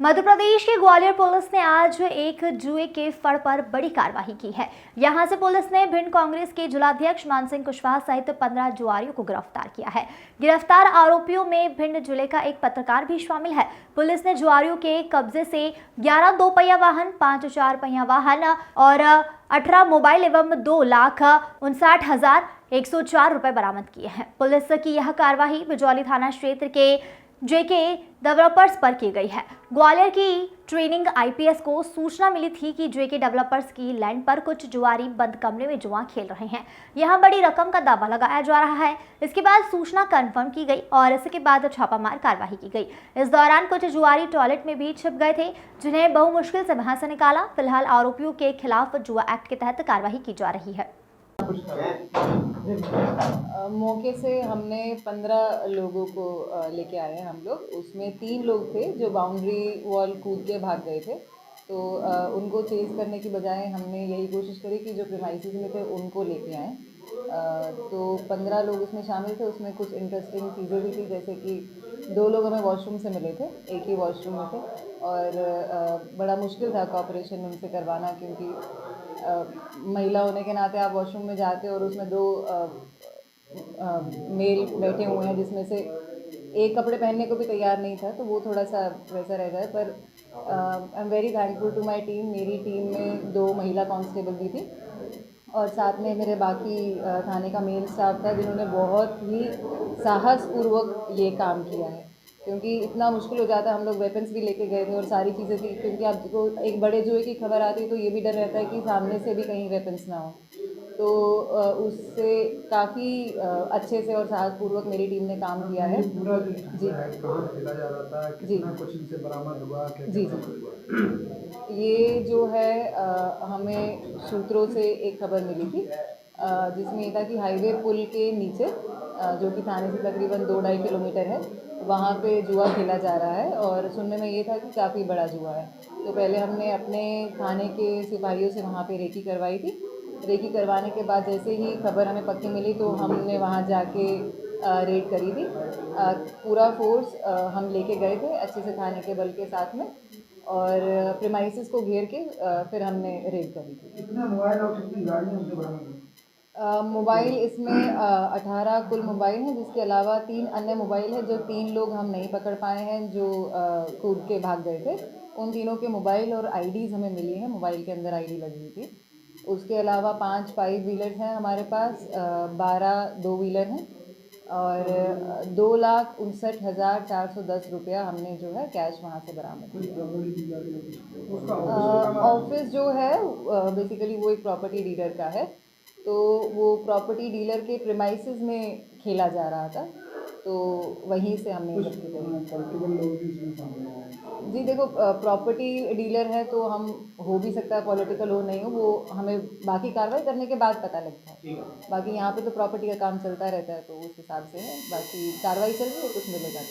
मध्य प्रदेश के ग्वालियर पुलिस ने आज एक जुए के फड़ पर बड़ी कार्रवाई की है। यहां से पुलिस ने भिंड कांग्रेस के जिलाध्यक्ष मानसिंह कुशवाहा सहित 15 जुआरियों को गिरफ्तार किया है। गिरफ्तार आरोपियों में भिंड जिले का एक पत्रकार भी शामिल है। पुलिस ने जुआरियों के कब्जे से 11 दो पहिया वाहन, 5 4 पहिया वाहन और 18 मोबाइल एवं 2,59,104 रुपए बरामद किए हैं। पुलिस की यह कार्रवाई बिजौली थाना क्षेत्र के जेके डेवलपर्स पर की गई है। ग्वालियर की ट्रेनिंग आईपीएस को सूचना मिली थी कि जेके डेवलपर्स की लैंड पर कुछ जुआरी बंद कमरे में जुआ खेल रहे हैं। यहां बड़ी रकम का दावा लगाया जा रहा है। इसके बाद सूचना कंफर्म की गई और इसके बाद छापामार कार्रवाई की गई। इस दौरान कुछ जुआरी टॉयलेट में भी छिप गए थे, जिन्हें बहुमुश्किल से वहां से निकाला। फिलहाल आरोपियों के खिलाफ जुआ एक्ट के तहत कार्रवाई की जा रही है। मौके से हमने 15 लोगों को लेके आए हैं हम लोग। उसमें 3 लोग थे जो बाउंड्री वॉल कूद के भाग गए थे, तो उनको चेज़ करने की बजाय हमने यही कोशिश करी कि जो प्रीमाइसेस में थे उनको लेके आएँ। तो 15 लोग उसमें शामिल थे। उसमें कुछ इंटरेस्टिंग चीज़ें भी थी, जैसे कि 2 लोग हमें वॉशरूम से मिले थे, एक ही वॉशरूम में थे और बड़ा मुश्किल था कोऑपरेशन उनसे करवाना, क्योंकि महिला होने के नाते आप वॉशरूम में जाते हो और उसमें 2 मेल बैठे हुए हैं, जिसमें से एक कपड़े पहनने को भी तैयार नहीं था, तो वो थोड़ा सा वैसा रह जाए। पर I am very thankful to my team. मेरी टीम में 2 महिला कांस्टेबल भी थी और साथ में मेरे बाकी थाने का मेल स्टाफ था, जिन्होंने बहुत ही साहसपूर्वक ये काम किया है, क्योंकि इतना मुश्किल हो जाता है। हम लोग वेपन्स भी लेके गए थे और सारी चीज़ें थी, क्योंकि आपको एक बड़े जुए की खबर आती है तो ये भी डर रहता है कि सामने से भी कहीं वेपन्स ना हो। तो उससे काफ़ी अच्छे से और साहसपूर्वक मेरी टीम ने काम किया है। पूरा जो जी, कहाँ खेला जा रहा था, कितना कुछ इनसे बरामद हुआ, जी ये जो है हमें सूत्रों से एक खबर मिली थी, जिसमें ये था कि हाईवे पुल के नीचे, जो कि थाने से तकरीबन 2-2.5 किलोमीटर है, वहाँ पे जुआ खेला जा रहा है और सुनने में ये था कि काफ़ी बड़ा जुआ है। तो पहले हमने अपने थाने के सिपाहियों से वहाँ पे रेकी करवाई थी। रेकी करवाने के बाद जैसे ही खबर हमें पक्की मिली तो हमने वहाँ जाके रेड करी थी। पूरा फोर्स हम लेके गए थे अच्छे से थाने के बल के साथ में, और प्रीमाइसेस को घेर के फिर हमने रेड करी थी। कितने मोबाइल और कितनी गाड़ियाँ उनसे बरामद हुई? मोबाइल इसमें 18 कुल मोबाइल हैं, जिसके अलावा 3 अन्य मोबाइल हैं जो 3 लोग हम नहीं पकड़ पाए हैं, जो कूद के भाग गए थे। उन तीनों के मोबाइल और आईडीज़ हमें मिली हैं। मोबाइल के अंदर आईडी लगी हुई थी। उसके अलावा 5 5 व्हीलर्स हैं हमारे पास, 12 2 व्हीलर हैं और 2,59,410 रुपया हमने जो है कैश वहाँ से बरामद किया। ऑफिस जो है बेसिकली वो एक प्रॉपर्टी डीलर का है, तो वो प्रॉपर्टी डीलर के प्रीमाइसेस में खेला जा रहा था, तो वहीं से हमने जब्ती करी। जी देखो, प्रॉपर्टी डीलर है तो हम हो भी सकता है पॉलिटिकल हो नहीं हो, वो हमें बाकी कार्रवाई करने के बाद पता लगता है। बाकी यहाँ पे तो प्रॉपर्टी का काम चलता रहता है, तो उस हिसाब से है। बाकी कार्रवाई चल रही है, कुछ मिलेगा तो।